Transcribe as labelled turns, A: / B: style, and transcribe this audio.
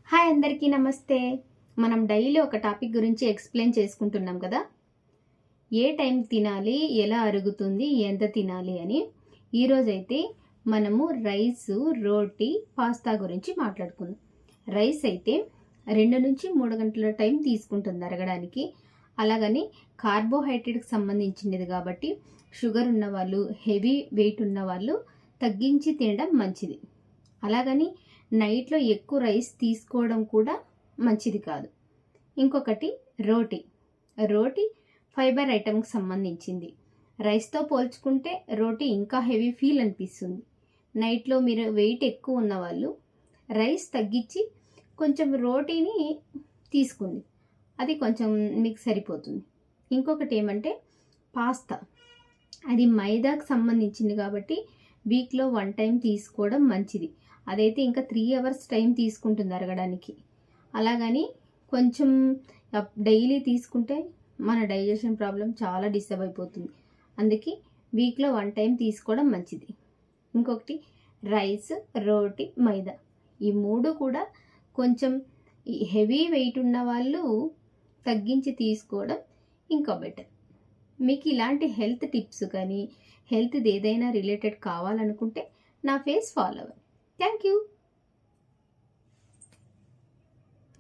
A: Hi అందరికీ నమస్తే. మనం డైలీ ఒక టాపిక్ గురించి ఎక్స్ప్లెయిన్ చేసుకుంటున్నాం కదా. ఏ టైం తినాలి, ఎలా అరుగుతుంది, ఎంత తినాలి అని. ఈరోజైతే మనము రైస్, రోటీ, పాస్తా గురించి మాట్లాడుకుందాం. రైస్ అయితే 2 నుంచి 3 గంటల టైం తీసుకుంటుంది అరగడానికి. అలాగని కార్బోహైడ్రేట్కి సంబంధించినది కాబట్టి షుగర్ ఉన్నవాళ్ళు, హెవీ వెయిట్ ఉన్నవాళ్ళు తగ్గించి తినడం మంచిది. అలాగని నైట్లో ఎక్కువ రైస్ తీసుకోవడం కూడా మంచిది కాదు. ఇంకొకటి రోటీ ఫైబర్ ఐటమ్కి సంబంధించింది. రైస్తో పోల్చుకుంటే రోటీ ఇంకా హెవీ ఫీల్ అనిపిస్తుంది. నైట్లో మీరు వెయిట్ ఎక్కువ ఉన్నవాళ్ళు రైస్ తగ్గించి కొంచెం రోటీని తీసుకుంది, అది కొంచెం మీకు సరిపోతుంది. ఇంకొకటి ఏమంటే పాస్తా, అది మైదాకు సంబంధించింది కాబట్టి వీక్లో 1 టైం తీసుకోవడం మంచిది. అదైతే ఇంకా 3 అవర్స్ టైం తీసుకుంటుంది అరగడానికి. అలాగని కొంచెం డైలీ తీసుకుంటే మన డైజెషన్ ప్రాబ్లం చాలా డిస్టర్బ్ అయిపోతుంది. అందుకే వీక్లో 1 టైం తీసుకోవడం మంచిది. ఇంకొకటి రైస్, రోటీ, మైదా, ఈ 3 కూడా కొంచెం హెవీ వెయిట్ ఉన్న వాళ్ళు తగ్గించి తీసుకోవడం ఇంకా బెటర్. మీకు ఇలాంటి హెల్త్ టిప్స్ కానీ హెల్త్ది ఏదైనా రిలేటెడ్ కావాలనుకుంటే నా ఫేస్ ఫాలో అవ్వండి. Thank you.